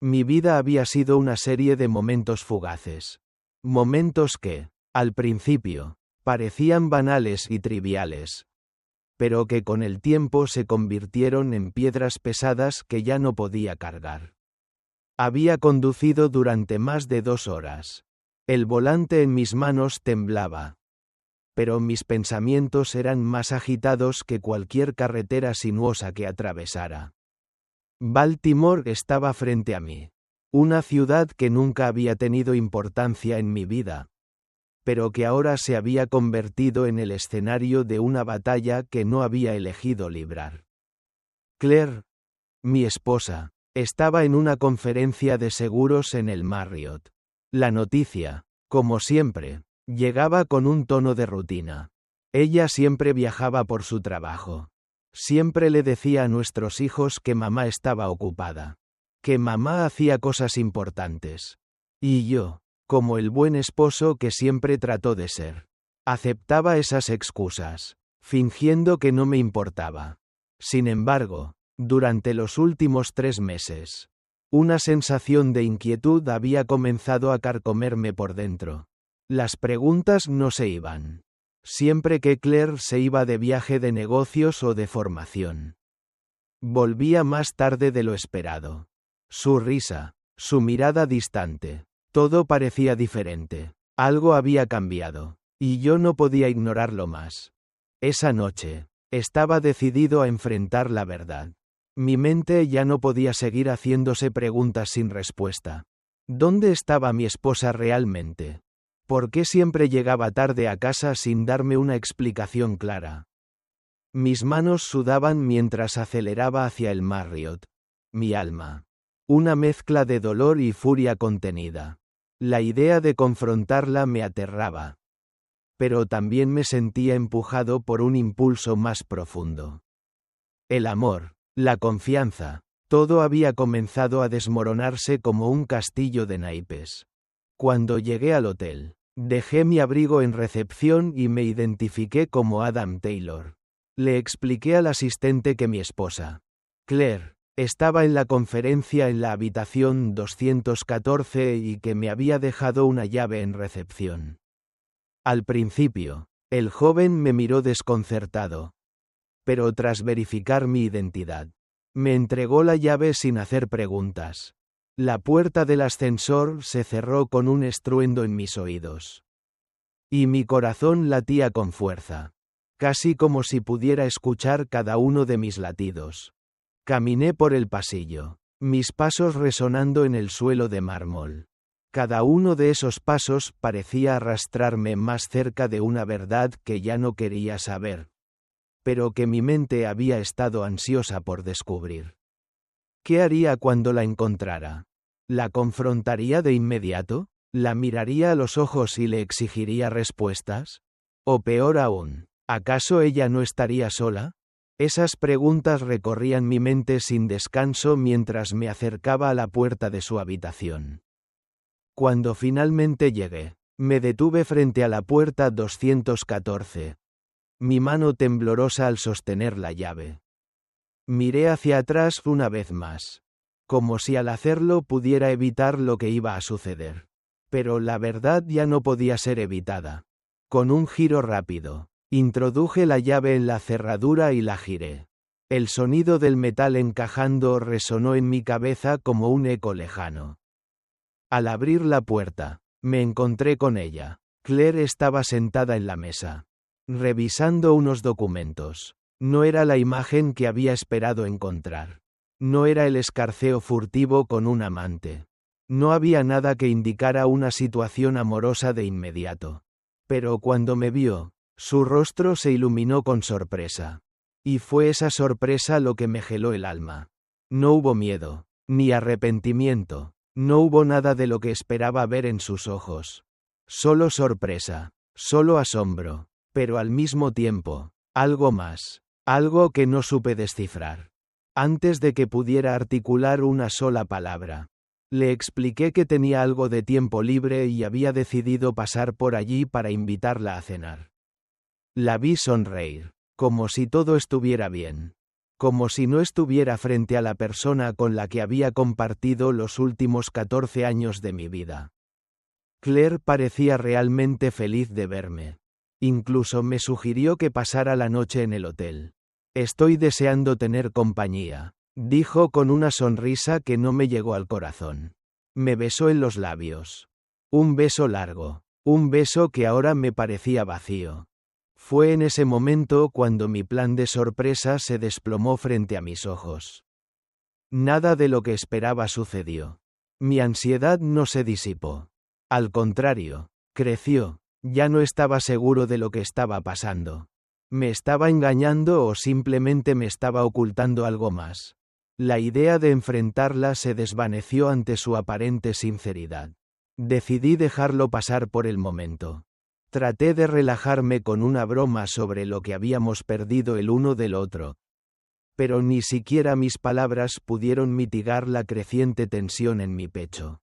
Mi vida había sido una serie de momentos fugaces. Momentos que, al principio, parecían banales y triviales, pero que con el tiempo se convirtieron en piedras pesadas que ya no podía cargar. Había conducido durante más de 2 horas. El volante en mis manos temblaba. Pero mis pensamientos eran más agitados que cualquier carretera sinuosa que atravesara. Baltimore estaba frente a mí. Una ciudad que nunca había tenido importancia en mi vida, pero que ahora se había convertido en el escenario de una batalla que no había elegido librar. Claire, mi esposa, estaba en una conferencia de seguros en el Marriott. La noticia, como siempre, llegaba con un tono de rutina. Ella siempre viajaba por su trabajo. Siempre le decía a nuestros hijos que mamá estaba ocupada, que mamá hacía cosas importantes. Y yo, como el buen esposo que siempre trató de ser, aceptaba esas excusas, fingiendo que no me importaba. Sin embargo, durante los últimos 3 meses, una sensación de inquietud había comenzado a carcomerme por dentro. Las preguntas no se iban. Siempre que Claire se iba de viaje de negocios o de formación, volvía más tarde de lo esperado. Su risa, su mirada distante, todo parecía diferente. Algo había cambiado, y yo no podía ignorarlo más. Esa noche, estaba decidido a enfrentar la verdad. Mi mente ya no podía seguir haciéndose preguntas sin respuesta. ¿Dónde estaba mi esposa realmente? ¿Por qué siempre llegaba tarde a casa sin darme una explicación clara? Mis manos sudaban mientras aceleraba hacia el Marriott. Mi alma. Una mezcla de dolor y furia contenida. La idea de confrontarla me aterraba. Pero también me sentía empujado por un impulso más profundo. El amor, la confianza, todo había comenzado a desmoronarse como un castillo de naipes. Cuando llegué al hotel, dejé mi abrigo en recepción y me identifiqué como Adam Taylor. Le expliqué al asistente que mi esposa, Claire, estaba en la conferencia en la habitación 214 y que me había dejado una llave en recepción. Al principio, el joven me miró desconcertado. Pero tras verificar mi identidad, me entregó la llave sin hacer preguntas. La puerta del ascensor se cerró con un estruendo en mis oídos. Y mi corazón latía con fuerza, casi como si pudiera escuchar cada uno de mis latidos. Caminé por el pasillo, mis pasos resonando en el suelo de mármol. Cada uno de esos pasos parecía arrastrarme más cerca de una verdad que ya no quería saber, pero que mi mente había estado ansiosa por descubrir. ¿Qué haría cuando la encontrara? ¿La confrontaría de inmediato? ¿La miraría a los ojos y le exigiría respuestas? O peor aún, ¿acaso ella no estaría sola? Esas preguntas recorrían mi mente sin descanso mientras me acercaba a la puerta de su habitación. Cuando finalmente llegué, me detuve frente a la puerta 214. Mi mano temblorosa al sostener la llave. Miré hacia atrás una vez más, como si al hacerlo pudiera evitar lo que iba a suceder. Pero la verdad ya no podía ser evitada. Con un giro rápido, introduje la llave en la cerradura y la giré. El sonido del metal encajando resonó en mi cabeza como un eco lejano. Al abrir la puerta, me encontré con ella. Claire estaba sentada en la mesa, revisando unos documentos. No era la imagen que había esperado encontrar. No era el escarceo furtivo con un amante. No había nada que indicara una situación amorosa de inmediato. Pero cuando me vio, su rostro se iluminó con sorpresa. Y fue esa sorpresa lo que me geló el alma. No hubo miedo, ni arrepentimiento, no hubo nada de lo que esperaba ver en sus ojos. Solo sorpresa, solo asombro, pero al mismo tiempo, algo más, algo que no supe descifrar. Antes de que pudiera articular una sola palabra, le expliqué que tenía algo de tiempo libre y había decidido pasar por allí para invitarla a cenar. La vi sonreír, como si todo estuviera bien. como si no estuviera frente a la persona con la que había compartido los últimos 14 años de mi vida. Claire parecía realmente feliz de verme. Incluso me sugirió que pasara la noche en el hotel. Estoy deseando tener compañía, dijo con una sonrisa que no me llegó al corazón. Me besó en los labios. Un beso largo, un beso que ahora me parecía vacío. Fue en ese momento cuando mi plan de sorpresa se desplomó frente a mis ojos. Nada de lo que esperaba sucedió. Mi ansiedad no se disipó. Al contrario, creció. Ya no estaba seguro de lo que estaba pasando. ¿Me estaba engañando o simplemente me estaba ocultando algo más? La idea de enfrentarla se desvaneció ante su aparente sinceridad. Decidí dejarlo pasar por el momento. Traté de relajarme con una broma sobre lo que habíamos perdido el uno del otro. Pero ni siquiera mis palabras pudieron mitigar la creciente tensión en mi pecho.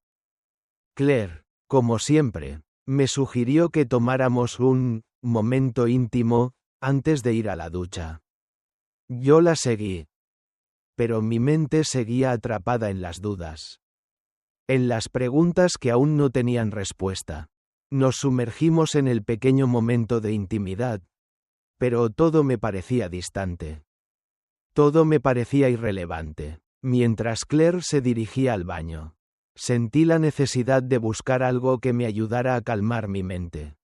Claire, como siempre, me sugirió que tomáramos un momento íntimo antes de ir a la ducha. Yo la seguí. Pero mi mente seguía atrapada en las dudas. En las preguntas que aún no tenían respuesta. Nos sumergimos en el pequeño momento de intimidad. Pero todo me parecía distante. Todo me parecía irrelevante. Mientras Claire se dirigía al baño. Sentí la necesidad de buscar algo que me ayudara a calmar mi mente.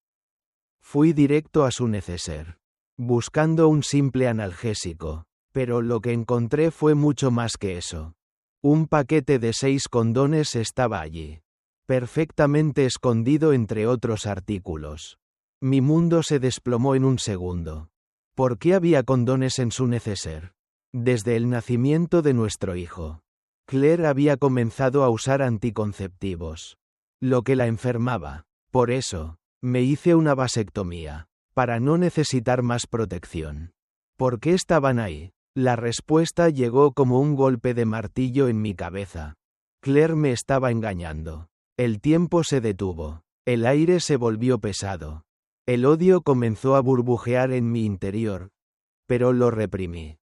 Fui directo a su neceser, buscando un simple analgésico, pero lo que encontré fue mucho más que eso. Un paquete de 6 condones estaba allí, perfectamente escondido entre otros artículos. Mi mundo se desplomó en un segundo. ¿Por qué había condones en su neceser? Desde el nacimiento de nuestro hijo, Claire había comenzado a usar anticonceptivos, lo que la enfermaba. Por eso, me hice una vasectomía, para no necesitar más protección. ¿Por qué estaban ahí? La respuesta llegó como un golpe de martillo en mi cabeza. Claire me estaba engañando. El tiempo se detuvo. El aire se volvió pesado. El odio comenzó a burbujear en mi interior. Pero lo reprimí.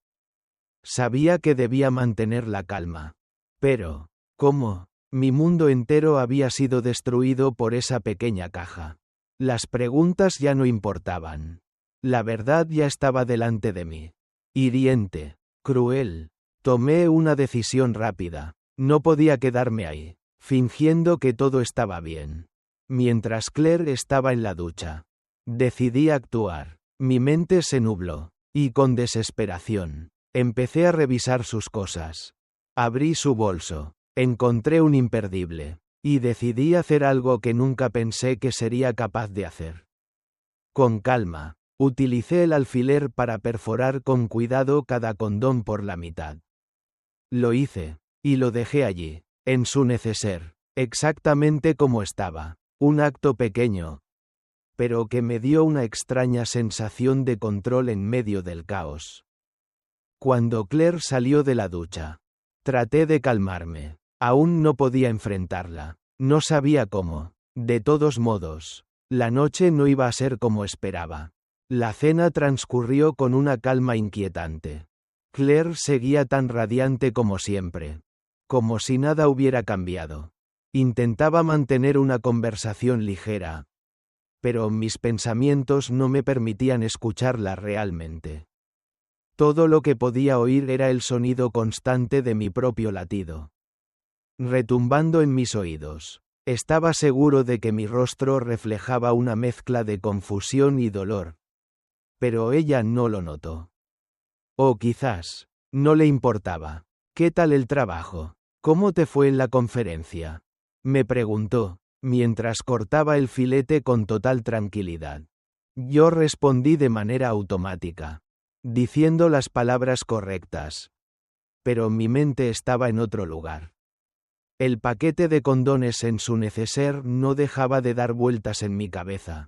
Sabía que debía mantener la calma. Pero, ¿cómo? Mi mundo entero había sido destruido por esa pequeña caja. Las preguntas ya no importaban. La verdad ya estaba delante de mí. Hiriente, cruel. Tomé una decisión rápida. No podía quedarme ahí, fingiendo que todo estaba bien. Mientras Claire estaba en la ducha. Decidí actuar. Mi mente se nubló, y con desesperación, empecé a revisar sus cosas. Abrí su bolso, encontré un imperdible, y decidí hacer algo que nunca pensé que sería capaz de hacer. Con calma, utilicé el alfiler para perforar con cuidado cada condón por la mitad. Lo hice, y lo dejé allí, en su neceser, exactamente como estaba, un acto pequeño, pero que me dio una extraña sensación de control en medio del caos. Cuando Claire salió de la ducha, traté de calmarme. Aún no podía enfrentarla. No sabía cómo. De todos modos, la noche no iba a ser como esperaba. La cena transcurrió con una calma inquietante. Claire seguía tan radiante como siempre. Como si nada hubiera cambiado. Intentaba mantener una conversación ligera. Pero mis pensamientos no me permitían escucharla realmente. Todo lo que podía oír era el sonido constante de mi propio latido, retumbando en mis oídos. Estaba seguro de que mi rostro reflejaba una mezcla de confusión y dolor. Pero ella no lo notó. O quizás, no le importaba. ¿Qué tal el trabajo? ¿Cómo te fue en la conferencia? Me preguntó, mientras cortaba el filete con total tranquilidad. Yo respondí de manera automática, diciendo las palabras correctas. Pero mi mente estaba en otro lugar. El paquete de condones en su neceser no dejaba de dar vueltas en mi cabeza.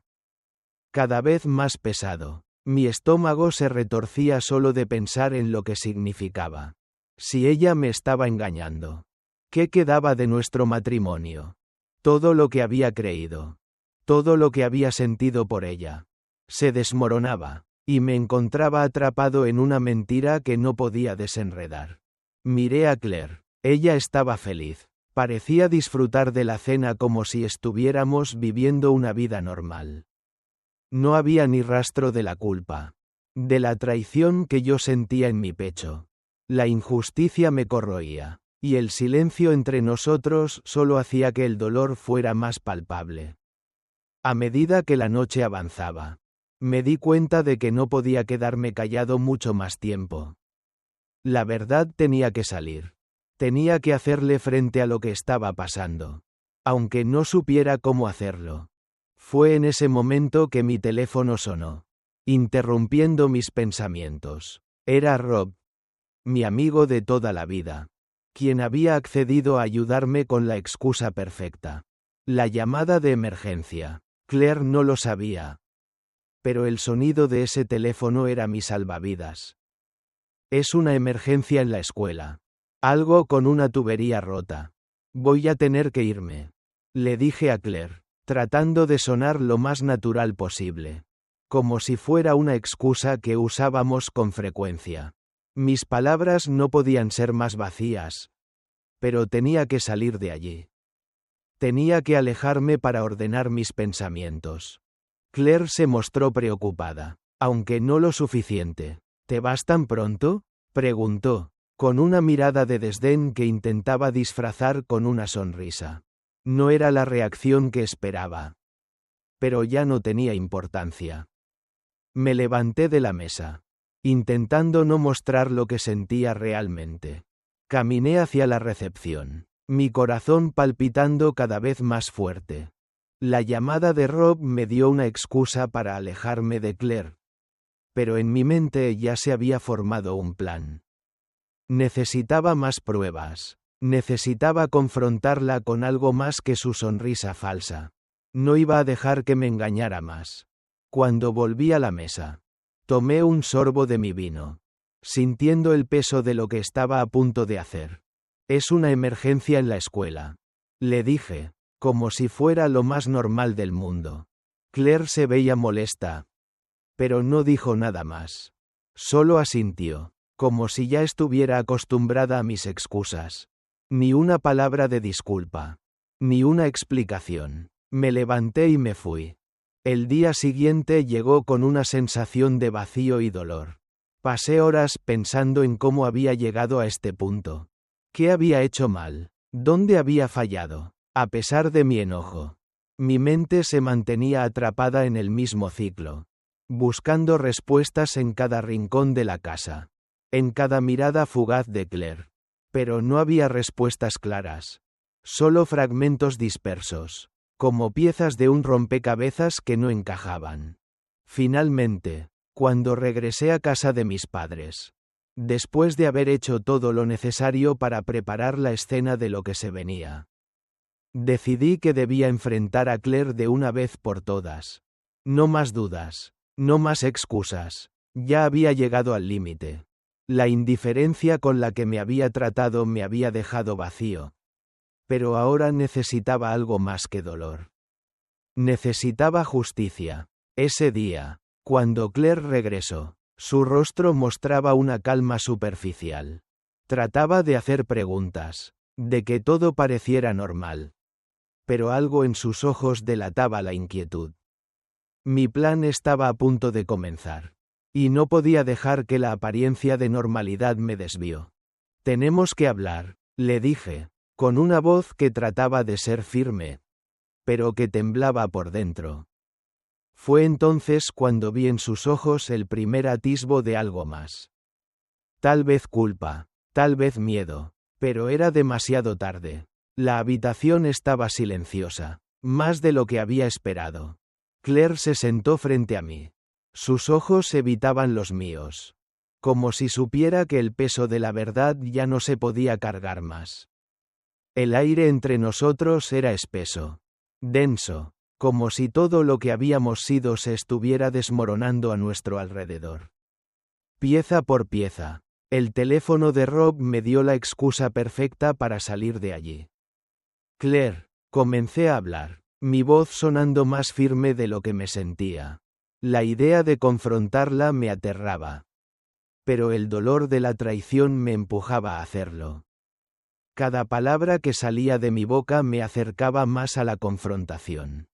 Cada vez más pesado. Mi estómago se retorcía solo de pensar en lo que significaba. Si ella me estaba engañando. ¿Qué quedaba de nuestro matrimonio? Todo lo que había creído. Todo lo que había sentido por ella. Se desmoronaba. y me encontraba atrapado en una mentira que no podía desenredar. Miré a Claire. Ella estaba feliz. Parecía disfrutar de la cena como si estuviéramos viviendo una vida normal. No había ni rastro de la culpa, de la traición que yo sentía en mi pecho. La injusticia me corroía, y el silencio entre nosotros solo hacía que el dolor fuera más palpable. A medida que la noche avanzaba, me di cuenta de que no podía quedarme callado mucho más tiempo. La verdad tenía que salir. Tenía que hacerle frente a lo que estaba pasando, aunque no supiera cómo hacerlo. Fue en ese momento que mi teléfono sonó, interrumpiendo mis pensamientos. Era Rob, mi amigo de toda la vida, quien había accedido a ayudarme con la excusa perfecta. La llamada de emergencia. Claire no lo sabía, pero el sonido de ese teléfono era mi salvavidas. Es una emergencia en la escuela. Algo con una tubería rota. Voy a tener que irme, le dije a Claire, tratando de sonar lo más natural posible, como si fuera una excusa que usábamos con frecuencia. Mis palabras no podían ser más vacías, pero tenía que salir de allí. Tenía que alejarme para ordenar mis pensamientos. Claire se mostró preocupada, aunque no lo suficiente. ¿Te vas tan pronto?, preguntó, con una mirada de desdén que intentaba disfrazar con una sonrisa. No era la reacción que esperaba. Pero ya no tenía importancia. Me levanté de la mesa, intentando no mostrar lo que sentía realmente. Caminé hacia la recepción, mi corazón palpitando cada vez más fuerte. La llamada de Rob me dio una excusa para alejarme de Claire. Pero en mi mente ya se había formado un plan. Necesitaba más pruebas. Necesitaba confrontarla con algo más que su sonrisa falsa. No iba a dejar que me engañara más. Cuando volví a la mesa, tomé un sorbo de mi vino, sintiendo el peso de lo que estaba a punto de hacer. Es una emergencia en la escuela, le dije, como si fuera lo más normal del mundo. Claire se veía molesta, pero no dijo nada más. Solo asintió, como si ya estuviera acostumbrada a mis excusas. Ni una palabra de disculpa, ni una explicación. Me levanté y me fui. El día siguiente llegó con una sensación de vacío y dolor. Pasé horas pensando en cómo había llegado a este punto. ¿Qué había hecho mal? ¿Dónde había fallado? A pesar de mi enojo, mi mente se mantenía atrapada en el mismo ciclo, buscando respuestas en cada rincón de la casa, en cada mirada fugaz de Claire. Pero no había respuestas claras, solo fragmentos dispersos, como piezas de un rompecabezas que no encajaban. Finalmente, cuando regresé a casa de mis padres, después de haber hecho todo lo necesario para preparar la escena de lo que se venía, decidí que debía enfrentar a Claire de una vez por todas. No más dudas, no más excusas, ya había llegado al límite. La indiferencia con la que me había tratado me había dejado vacío. Pero ahora necesitaba algo más que dolor. Necesitaba justicia. Ese día, cuando Claire regresó, su rostro mostraba una calma superficial. Trataba de hacer preguntas, de que todo pareciera normal. Pero algo en sus ojos delataba la inquietud. Mi plan estaba a punto de comenzar. Y no podía dejar que la apariencia de normalidad me desvió. Tenemos que hablar, le dije, con una voz que trataba de ser firme, pero que temblaba por dentro. Fue entonces cuando vi en sus ojos el primer atisbo de algo más. Tal vez culpa, tal vez miedo, pero era demasiado tarde. La habitación estaba silenciosa, más de lo que había esperado. Claire se sentó frente a mí. Sus ojos evitaban los míos, como si supiera que el peso de la verdad ya no se podía cargar más. El aire entre nosotros era espeso, denso, como si todo lo que habíamos sido se estuviera desmoronando a nuestro alrededor. Pieza por pieza, el teléfono de Rob me dio la excusa perfecta para salir de allí. Claire, comencé a hablar, mi voz sonando más firme de lo que me sentía. La idea de confrontarla me aterraba. Pero el dolor de la traición me empujaba a hacerlo. Cada palabra que salía de mi boca me acercaba más a la confrontación.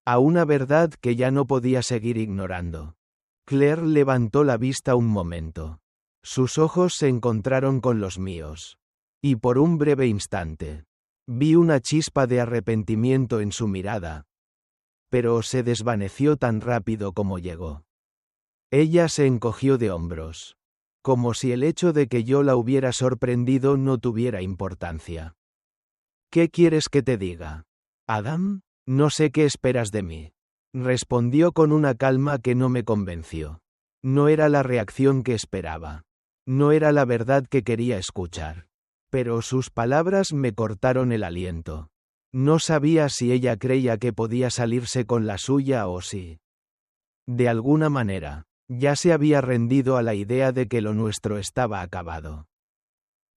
A una verdad que ya no podía seguir ignorando. Claire levantó la vista un momento. Sus ojos se encontraron con los míos. Y por un breve instante, vi una chispa de arrepentimiento en su mirada. Pero se desvaneció tan rápido como llegó. Ella se encogió de hombros. Como si el hecho de que yo la hubiera sorprendido no tuviera importancia. ¿Qué quieres que te diga? Adam, no sé qué esperas de mí. Respondió con una calma que no me convenció. No era la reacción que esperaba. No era la verdad que quería escuchar. Pero sus palabras me cortaron el aliento. No sabía si ella creía que podía salirse con la suya o si, de alguna manera, ya se había rendido a la idea de que lo nuestro estaba acabado.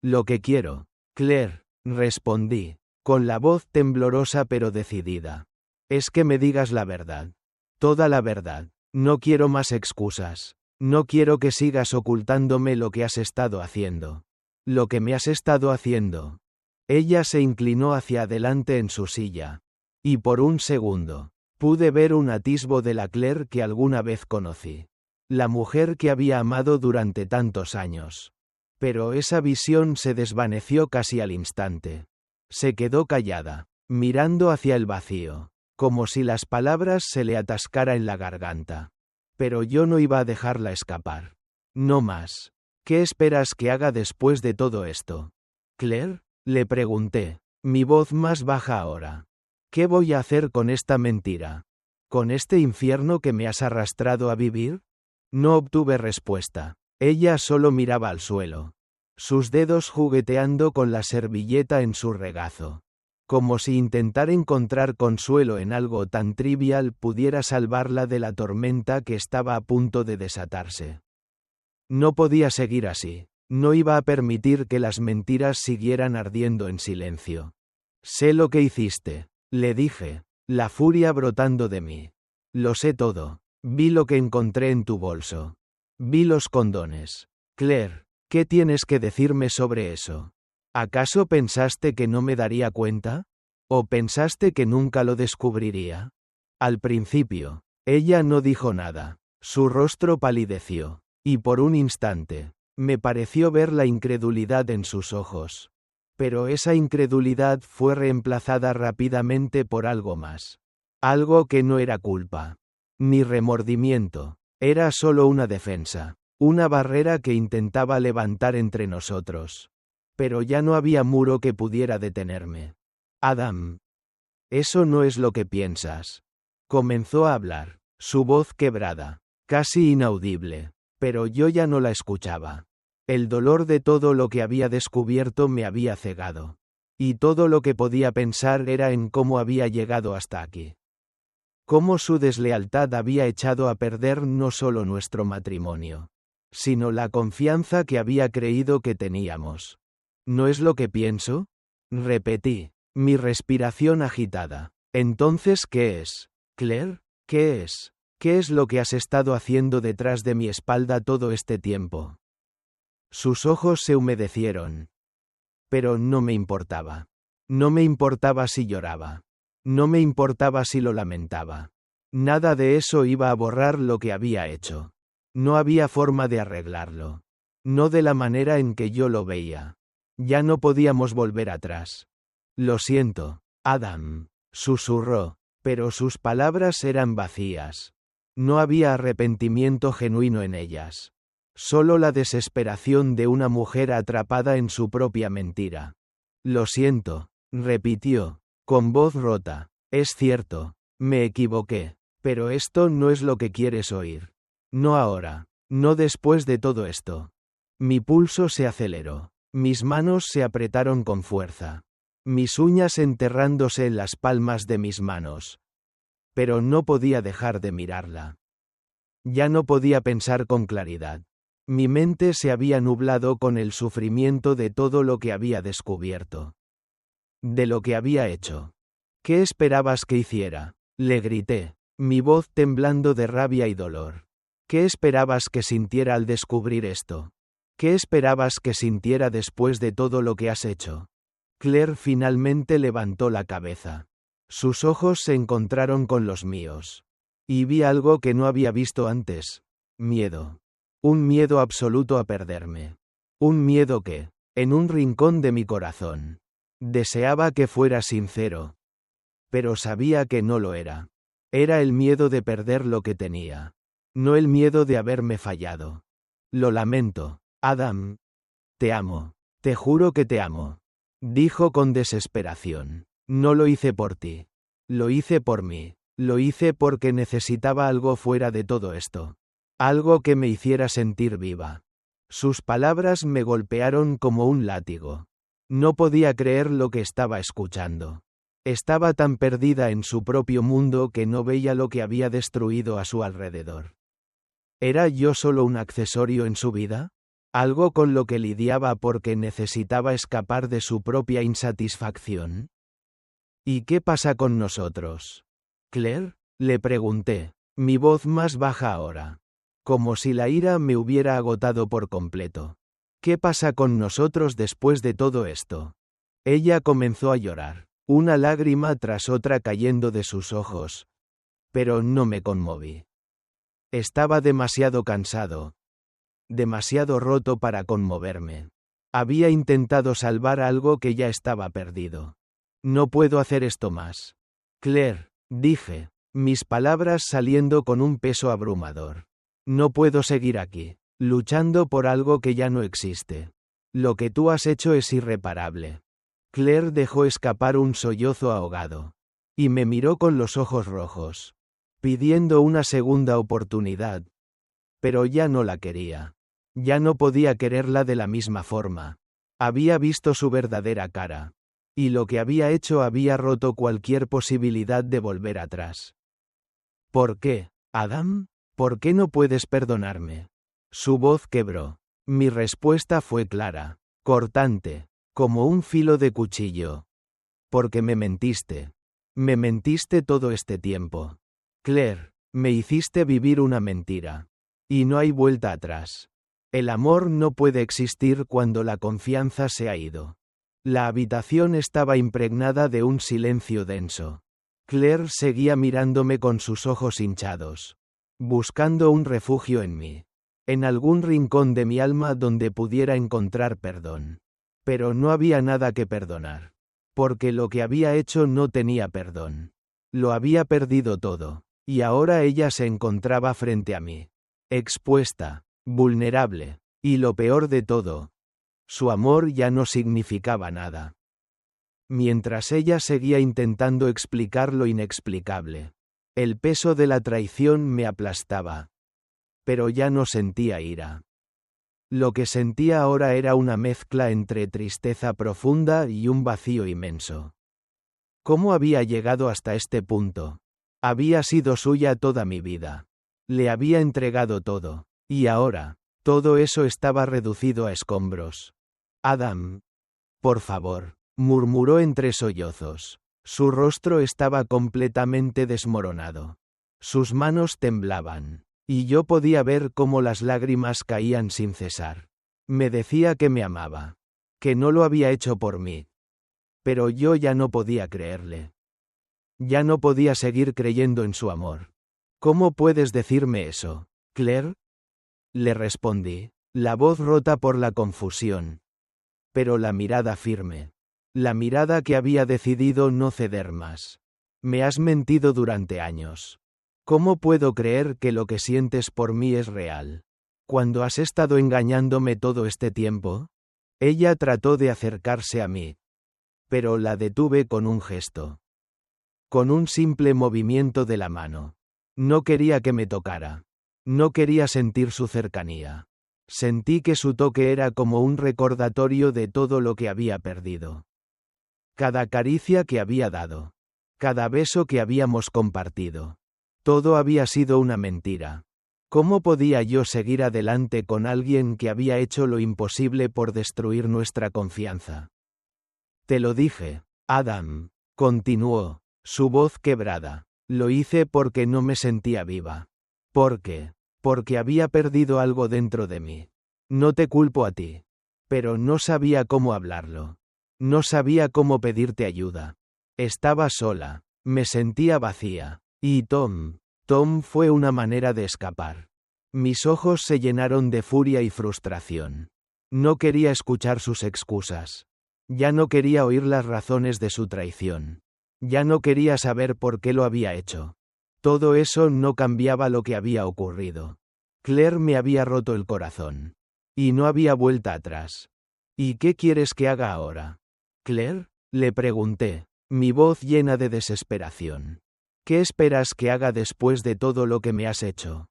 Lo que quiero, Claire, respondí, con la voz temblorosa pero decidida, es que me digas la verdad. Toda la verdad. No quiero más excusas. No quiero que sigas ocultándome lo que has estado haciendo. Lo que me has estado haciendo. Ella se inclinó hacia adelante en su silla. Y por un segundo, pude ver un atisbo de la Claire que alguna vez conocí. La mujer que había amado durante tantos años. Pero esa visión se desvaneció casi al instante. Se quedó callada, mirando hacia el vacío, como si las palabras se le atascara en la garganta. Pero yo no iba a dejarla escapar. No más. ¿Qué esperas que haga después de todo esto? Claire, le pregunté, mi voz más baja ahora. ¿Qué voy a hacer con esta mentira? ¿Con este infierno que me has arrastrado a vivir? No obtuve respuesta. Ella solo miraba al suelo. Sus dedos jugueteando con la servilleta en su regazo. Como si intentar encontrar consuelo en algo tan trivial pudiera salvarla de la tormenta que estaba a punto de desatarse. No podía seguir así. No iba a permitir que las mentiras siguieran ardiendo en silencio. Sé lo que hiciste, le dije, la furia brotando de mí. Lo sé todo. Vi lo que encontré en tu bolso. Vi los condones. Claire, ¿qué tienes que decirme sobre eso? ¿Acaso pensaste que no me daría cuenta? ¿O pensaste que nunca lo descubriría? Al principio, ella no dijo nada. Su rostro palideció. Y por un instante, me pareció ver la incredulidad en sus ojos. Pero esa incredulidad fue reemplazada rápidamente por algo más. Algo que no era culpa. Ni remordimiento. Era solo una defensa. Una barrera que intentaba levantar entre nosotros. Pero ya no había muro que pudiera detenerme. Adam. Eso no es lo que piensas. Comenzó a hablar, su voz quebrada, casi inaudible. Pero yo ya no la escuchaba. El dolor de todo lo que había descubierto me había cegado. Y todo lo que podía pensar era en cómo había llegado hasta aquí. Cómo su deslealtad había echado a perder no solo nuestro matrimonio, sino la confianza que había creído que teníamos. ¿No es lo que pienso? Repetí, mi respiración agitada. Entonces, ¿qué es? Claire, ¿qué es? ¿Qué es lo que has estado haciendo detrás de mi espalda todo este tiempo? Sus ojos se humedecieron. Pero no me importaba. No me importaba si lloraba. No me importaba si lo lamentaba. Nada de eso iba a borrar lo que había hecho. No había forma de arreglarlo. No de la manera en que yo lo veía. Ya no podíamos volver atrás. Lo siento, Adam, susurró, pero sus palabras eran vacías. No había arrepentimiento genuino en ellas. Solo la desesperación de una mujer atrapada en su propia mentira. Lo siento, repitió, con voz rota. Es cierto, me equivoqué, pero esto no es lo que quieres oír. No ahora, no después de todo esto. Mi pulso se aceleró. Mis manos se apretaron con fuerza. Mis uñas enterrándose en las palmas de mis manos. Pero no podía dejar de mirarla. Ya no podía pensar con claridad. Mi mente se había nublado con el sufrimiento de todo lo que había descubierto. De lo que había hecho. ¿Qué esperabas que hiciera? Le grité. Mi voz temblando de rabia y dolor. ¿Qué esperabas que sintiera al descubrir esto? ¿Qué esperabas que sintiera después de todo lo que has hecho? Claire finalmente levantó la cabeza. Sus ojos se encontraron con los míos. Y vi algo que no había visto antes. Miedo. Un miedo absoluto a perderme. Un miedo que, en un rincón de mi corazón, deseaba que fuera sincero. Pero sabía que no lo era. Era el miedo de perder lo que tenía. No el miedo de haberme fallado. Lo lamento, Adam. Te amo. Te juro que te amo. Dijo con desesperación. No lo hice por ti. Lo hice por mí. Lo hice porque necesitaba algo fuera de todo esto. Algo que me hiciera sentir viva. Sus palabras me golpearon como un látigo. No podía creer lo que estaba escuchando. Estaba tan perdida en su propio mundo que no veía lo que había destruido a su alrededor. ¿Era yo solo un accesorio en su vida? ¿Algo con lo que lidiaba porque necesitaba escapar de su propia insatisfacción? ¿Y qué pasa con nosotros? ¿Claire? Le pregunté, mi voz más baja ahora. Como si la ira me hubiera agotado por completo. ¿Qué pasa con nosotros después de todo esto? Ella comenzó a llorar, una lágrima tras otra cayendo de sus ojos. Pero no me conmoví. Estaba demasiado cansado. Demasiado roto para conmoverme. Había intentado salvar algo que ya estaba perdido. No puedo hacer esto más. Claire, dije, mis palabras saliendo con un peso abrumador. No puedo seguir aquí, luchando por algo que ya no existe. Lo que tú has hecho es irreparable. Claire dejó escapar un sollozo ahogado. Y me miró con los ojos rojos, pidiendo una segunda oportunidad. Pero ya no la quería. Ya no podía quererla de la misma forma. Había visto su verdadera cara. Y lo que había hecho había roto cualquier posibilidad de volver atrás. ¿Por qué, Adam? ¿Por qué no puedes perdonarme? Su voz quebró. Mi respuesta fue clara, cortante, como un filo de cuchillo. Porque me mentiste. Me mentiste todo este tiempo. Claire, me hiciste vivir una mentira. Y no hay vuelta atrás. El amor no puede existir cuando la confianza se ha ido. La habitación estaba impregnada de un silencio denso. Claire seguía mirándome con sus ojos hinchados, buscando un refugio en mí, en algún rincón de mi alma donde pudiera encontrar perdón. Pero no había nada que perdonar, porque lo que había hecho no tenía perdón. Lo había perdido todo, y ahora ella se encontraba frente a mí, expuesta, vulnerable, y lo peor de todo, su amor ya no significaba nada. Mientras ella seguía intentando explicar lo inexplicable, el peso de la traición me aplastaba. Pero ya no sentía ira. Lo que sentía ahora era una mezcla entre tristeza profunda y un vacío inmenso. ¿Cómo había llegado hasta este punto? Había sido suya toda mi vida. Le había entregado todo. Y ahora, todo eso estaba reducido a escombros. Adam. Por favor, murmuró entre sollozos. Su rostro estaba completamente desmoronado. Sus manos temblaban. Y yo podía ver cómo las lágrimas caían sin cesar. Me decía que me amaba. Que no lo había hecho por mí. Pero yo ya no podía creerle. Ya no podía seguir creyendo en su amor. ¿Cómo puedes decirme eso, Claire? Le respondí, la voz rota por la confusión. Pero la mirada firme. La mirada que había decidido no ceder más. Me has mentido durante años. ¿Cómo puedo creer que lo que sientes por mí es real? ¿Cuando has estado engañándome todo este tiempo? Ella trató de acercarse a mí. Pero la detuve con un gesto. Con un simple movimiento de la mano. No quería que me tocara. No quería sentir su cercanía. Sentí que su toque era como un recordatorio de todo lo que había perdido. Cada caricia que había dado. Cada beso que habíamos compartido. Todo había sido una mentira. ¿Cómo podía yo seguir adelante con alguien que había hecho lo imposible por destruir nuestra confianza? Te lo dije, Adam, continuó, su voz quebrada. Lo hice porque no me sentía viva. ¿Por qué? Porque había perdido algo dentro de mí. No te culpo a ti. Pero no sabía cómo hablarlo. No sabía cómo pedirte ayuda. Estaba sola. Me sentía vacía. Y Tom fue una manera de escapar. Mis ojos se llenaron de furia y frustración. No quería escuchar sus excusas. Ya no quería oír las razones de su traición. Ya no quería saber por qué lo había hecho. Todo eso no cambiaba lo que había ocurrido. Claire me había roto el corazón. Y no había vuelta atrás. ¿Y qué quieres que haga ahora? ¿Claire? Le pregunté, mi voz llena de desesperación. ¿Qué esperas que haga después de todo lo que me has hecho?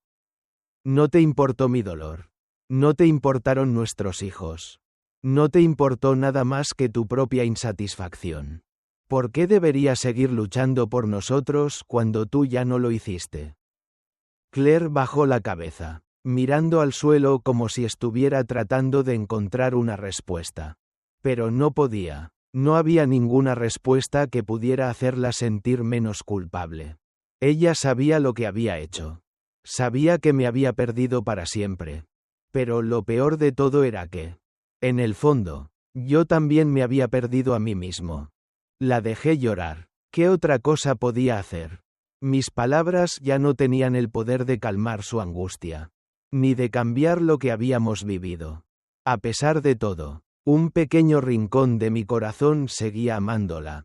No te importó mi dolor. No te importaron nuestros hijos. No te importó nada más que tu propia insatisfacción. ¿Por qué deberías seguir luchando por nosotros cuando tú ya no lo hiciste? Claire bajó la cabeza, mirando al suelo como si estuviera tratando de encontrar una respuesta. Pero no podía. No había ninguna respuesta que pudiera hacerla sentir menos culpable. Ella sabía lo que había hecho. Sabía que me había perdido para siempre. Pero lo peor de todo era que, en el fondo, yo también me había perdido a mí mismo. La dejé llorar. ¿Qué otra cosa podía hacer? Mis palabras ya no tenían el poder de calmar su angustia, ni de cambiar lo que habíamos vivido. A pesar de todo, un pequeño rincón de mi corazón seguía amándola.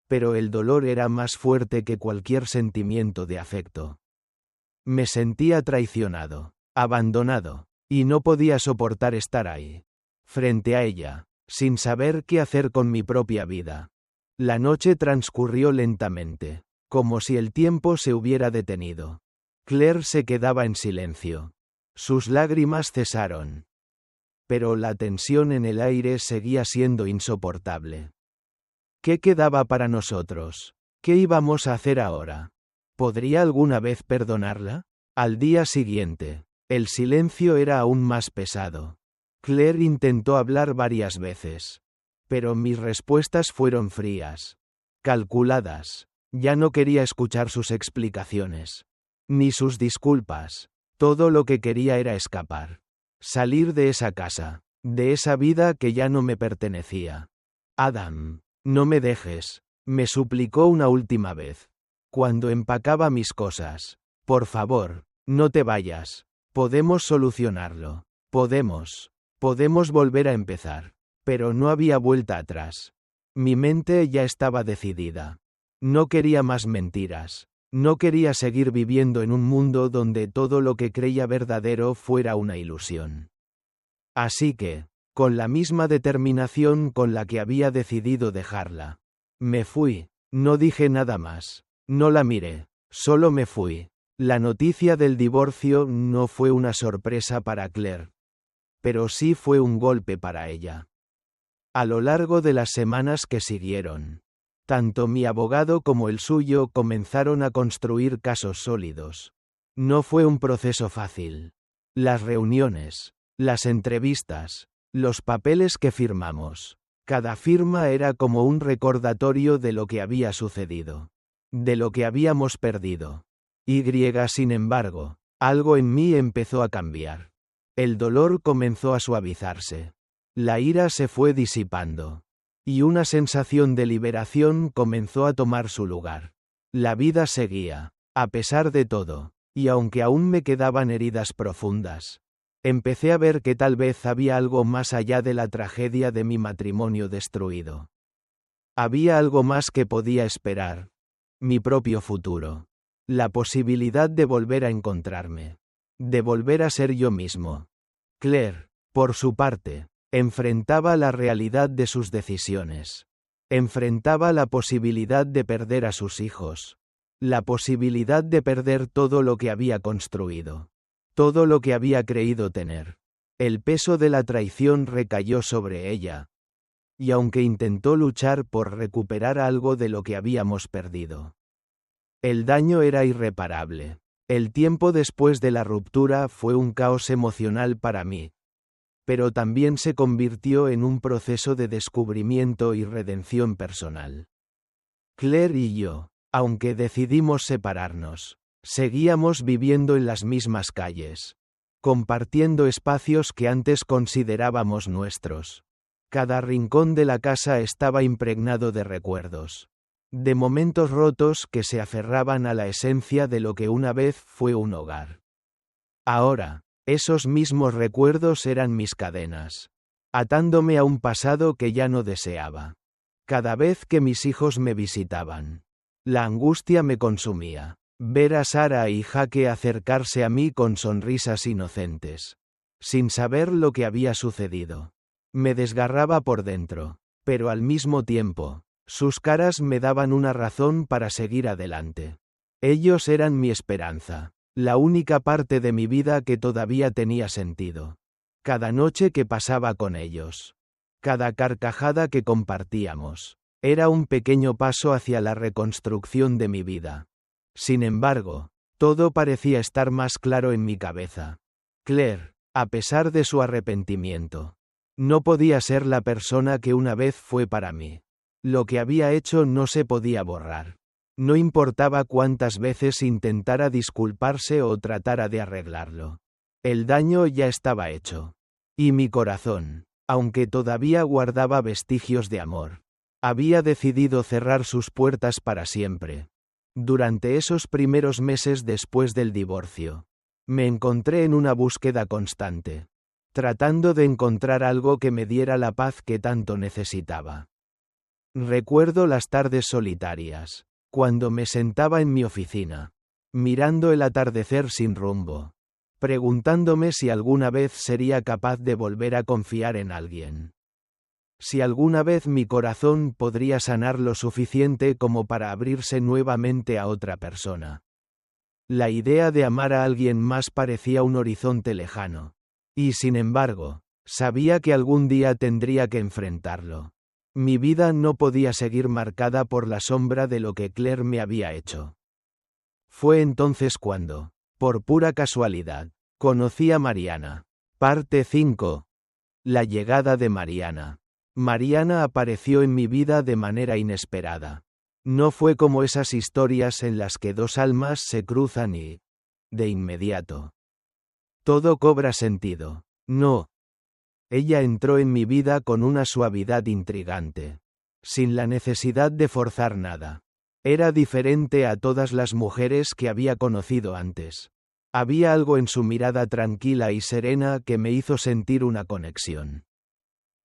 Pero el dolor era más fuerte que cualquier sentimiento de afecto. Me sentía traicionado, abandonado, y no podía soportar estar ahí, frente a ella, sin saber qué hacer con mi propia vida. La noche transcurrió lentamente, como si el tiempo se hubiera detenido. Claire se quedaba en silencio. Sus lágrimas cesaron. Pero la tensión en el aire seguía siendo insoportable. ¿Qué quedaba para nosotros? ¿Qué íbamos a hacer ahora? ¿Podría alguna vez perdonarla? Al día siguiente, el silencio era aún más pesado. Claire intentó hablar varias veces. Pero mis respuestas fueron frías. Calculadas. Ya no quería escuchar sus explicaciones. Ni sus disculpas. Todo lo que quería era escapar. Salir de esa casa. De esa vida que ya no me pertenecía. Adam, no me dejes, me suplicó una última vez. Cuando empacaba mis cosas. Por favor, no te vayas. Podemos solucionarlo. Podemos volver a empezar. Pero no había vuelta atrás. Mi mente ya estaba decidida. No quería más mentiras. No quería seguir viviendo en un mundo donde todo lo que creía verdadero fuera una ilusión. Así que, con la misma determinación con la que había decidido dejarla, me fui. No dije nada más. No la miré. Solo me fui. La noticia del divorcio no fue una sorpresa para Claire. Pero sí fue un golpe para ella. A lo largo de las semanas que siguieron, tanto mi abogado como el suyo comenzaron a construir casos sólidos. No fue un proceso fácil. Las reuniones, las entrevistas, los papeles que firmamos, cada firma era como un recordatorio de lo que había sucedido, de lo que habíamos perdido. Sin embargo, algo en mí empezó a cambiar. El dolor comenzó a suavizarse. La ira se fue disipando. Y una sensación de liberación comenzó a tomar su lugar. La vida seguía, a pesar de todo, y aunque aún me quedaban heridas profundas, empecé a ver que tal vez había algo más allá de la tragedia de mi matrimonio destruido. Había algo más que podía esperar. Mi propio futuro. La posibilidad de volver a encontrarme. De volver a ser yo mismo. Claire, por su parte, enfrentaba la realidad de sus decisiones. Enfrentaba la posibilidad de perder a sus hijos. La posibilidad de perder todo lo que había construido. Todo lo que había creído tener. El peso de la traición recayó sobre ella. Y aunque intentó luchar por recuperar algo de lo que habíamos perdido, el daño era irreparable. El tiempo después de la ruptura fue un caos emocional para mí. Pero también se convirtió en un proceso de descubrimiento y redención personal. Claire y yo Aunque decidimos separarnos, seguíamos viviendo en las mismas calles, compartiendo espacios que antes considerábamos nuestros. Cada rincón de la casa estaba impregnado de recuerdos, de momentos rotos que se aferraban a la esencia de lo que una vez fue un hogar. Ahora, esos mismos recuerdos eran mis cadenas, atándome a un pasado que ya no deseaba. Cada vez que mis hijos me visitaban, la angustia me consumía. Ver a Sara y Jaque acercarse a mí con sonrisas inocentes, sin saber lo que había sucedido, me desgarraba por dentro, pero al mismo tiempo, sus caras me daban una razón para seguir adelante. Ellos eran mi esperanza, la única parte de mi vida que todavía tenía sentido. Cada noche que pasaba con ellos, cada carcajada que compartíamos, era un pequeño paso hacia la reconstrucción de mi vida. Sin embargo, todo parecía estar más claro en mi cabeza. Claire, a pesar de su arrepentimiento, no podía ser la persona que una vez fue para mí. Lo que había hecho no se podía borrar. No importaba cuántas veces intentara disculparse o tratara de arreglarlo. El daño ya estaba hecho. Y mi corazón, aunque todavía guardaba vestigios de amor, había decidido cerrar sus puertas para siempre. Durante esos primeros meses después del divorcio, me encontré en una búsqueda constante, tratando de encontrar algo que me diera la paz que tanto necesitaba. Recuerdo las tardes solitarias, cuando me sentaba en mi oficina, mirando el atardecer sin rumbo, preguntándome si alguna vez sería capaz de volver a confiar en alguien. Si alguna vez mi corazón podría sanar lo suficiente como para abrirse nuevamente a otra persona. La idea de amar a alguien más parecía un horizonte lejano. Y sin embargo, sabía que algún día tendría que enfrentarlo. Mi vida no podía seguir marcada por la sombra de lo que Claire me había hecho. Fue entonces cuando, por pura casualidad, conocí a Mariana. Parte 5. La llegada de Mariana. Mariana apareció en mi vida de manera inesperada. No fue como esas historias en las que dos almas se cruzan y, de inmediato, todo cobra sentido. No. Ella entró en mi vida con una suavidad intrigante, sin la necesidad de forzar nada. Era diferente a todas las mujeres que había conocido antes. Había algo en su mirada tranquila y serena que me hizo sentir una conexión.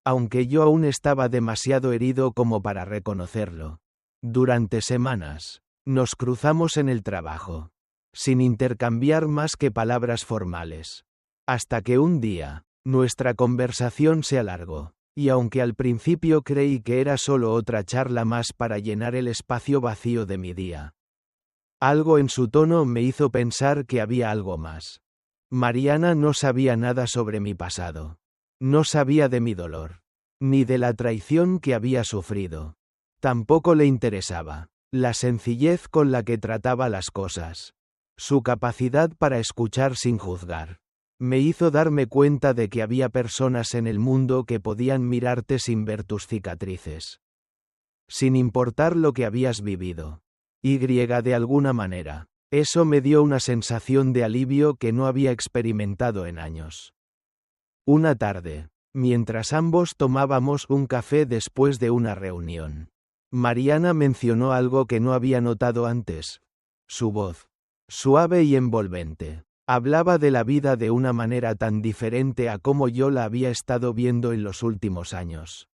Aunque yo aún estaba demasiado herido como para reconocerlo. Durante semanas, nos cruzamos en el trabajo, sin intercambiar más que palabras formales. Hasta que un día, nuestra conversación se alargó, y aunque al principio creí que era solo otra charla más para llenar el espacio vacío de mi día, algo en su tono me hizo pensar que había algo más. Mariana no sabía nada sobre mi pasado. No sabía de mi dolor, ni de la traición que había sufrido. Tampoco le interesaba la sencillez con la que trataba las cosas. Su capacidad para escuchar sin juzgar me hizo darme cuenta de que había personas en el mundo que podían mirarte sin ver tus cicatrices. Sin importar lo que habías vivido. De alguna manera, eso me dio una sensación de alivio que no había experimentado en años. Una tarde, mientras ambos tomábamos un café después de una reunión, Mariana mencionó algo que no había notado antes. Su voz, suave y envolvente, hablaba de la vida de una manera tan diferente a como yo la había estado viendo en los últimos años.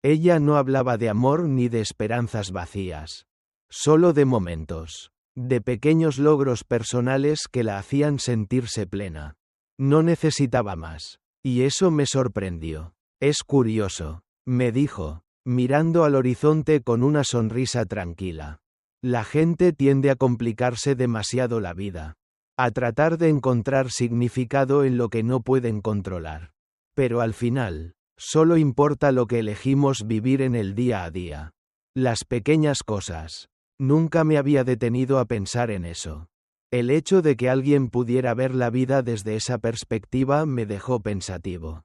Ella no hablaba de amor ni de esperanzas vacías, solo de momentos, de pequeños logros personales que la hacían sentirse plena. No necesitaba más. Y eso me sorprendió. Es curioso, me dijo, mirando al horizonte con una sonrisa tranquila. La gente tiende a complicarse demasiado la vida, a tratar de encontrar significado en lo que no pueden controlar. Pero al final, solo importa lo que elegimos vivir en el día a día. Las pequeñas cosas. Nunca me había detenido a pensar en eso. El hecho de que alguien pudiera ver la vida desde esa perspectiva me dejó pensativo.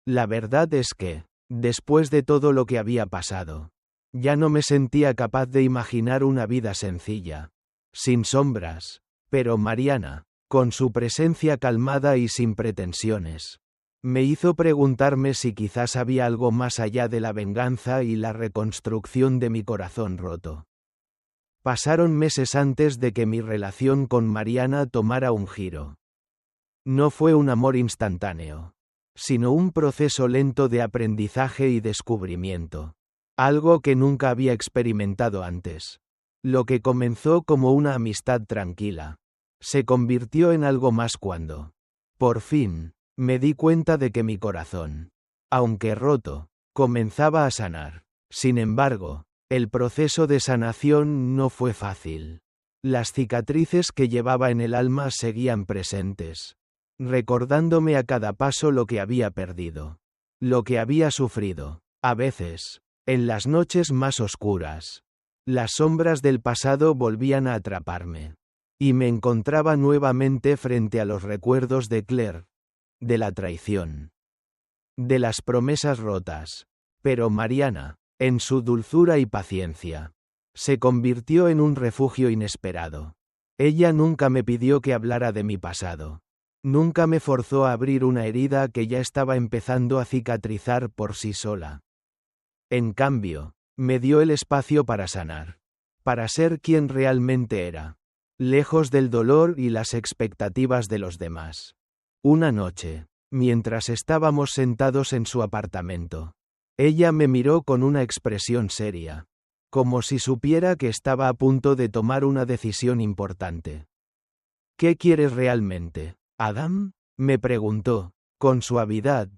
La verdad es que, después de todo lo que había pasado, Ya no me sentía capaz de imaginar una vida sencilla, sin sombras, pero Mariana, con su presencia calmada y sin pretensiones, me hizo preguntarme si quizás había algo más allá de la venganza y la reconstrucción de mi corazón roto. Pasaron meses antes de que mi relación con Mariana tomara un giro. No fue un amor instantáneo, sino un proceso lento de aprendizaje y descubrimiento, algo que nunca había experimentado antes. Lo que comenzó como una amistad tranquila, se convirtió en algo más cuando, por fin, me di cuenta de que mi corazón, aunque roto, comenzaba a sanar. Sin embargo, el proceso de sanación no fue fácil. Las cicatrices que llevaba en el alma seguían presentes, recordándome a cada paso lo que había perdido, lo que había sufrido. A veces, en las noches más oscuras, las sombras del pasado volvían a atraparme, y me encontraba nuevamente frente a los recuerdos de Claire, de la traición, de las promesas rotas. Pero Mariana, en su dulzura y paciencia, se convirtió en un refugio inesperado. Ella nunca me pidió que hablara de mi pasado. Nunca me forzó a abrir una herida que ya estaba empezando a cicatrizar por sí sola. En cambio, me dio el espacio para sanar, para ser quien realmente era, lejos del dolor y las expectativas de los demás. Una noche, mientras estábamos sentados en su apartamento, ella me miró con una expresión seria, como si supiera que estaba a punto de tomar una decisión importante. ¿Qué quieres realmente, Adam?, me preguntó, con suavidad,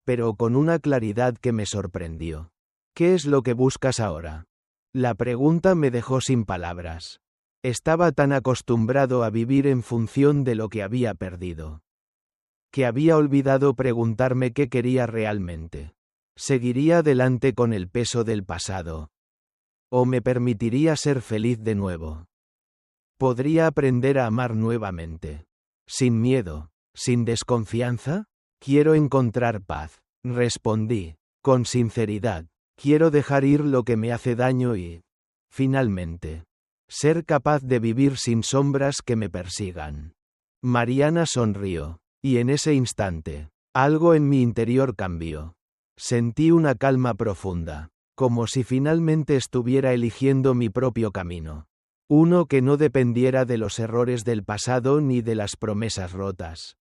pero con una claridad que me sorprendió. ¿Qué es lo que buscas ahora? La pregunta me dejó sin palabras. Estaba tan acostumbrado a vivir en función de lo que había perdido, que había olvidado preguntarme qué quería realmente. ¿Seguiría adelante con el peso del pasado? ¿O me permitiría ser feliz de nuevo? ¿Podría aprender a amar nuevamente? Sin miedo, sin desconfianza. Quiero encontrar paz, respondí, con sinceridad. Quiero dejar ir lo que me hace daño y, finalmente, ser capaz de vivir sin sombras que me persigan. Mariana sonrió, y en ese instante, algo en mi interior cambió. Sentí una calma profunda, como si finalmente estuviera eligiendo mi propio camino. Uno que no dependiera de los errores del pasado ni de las promesas rotas.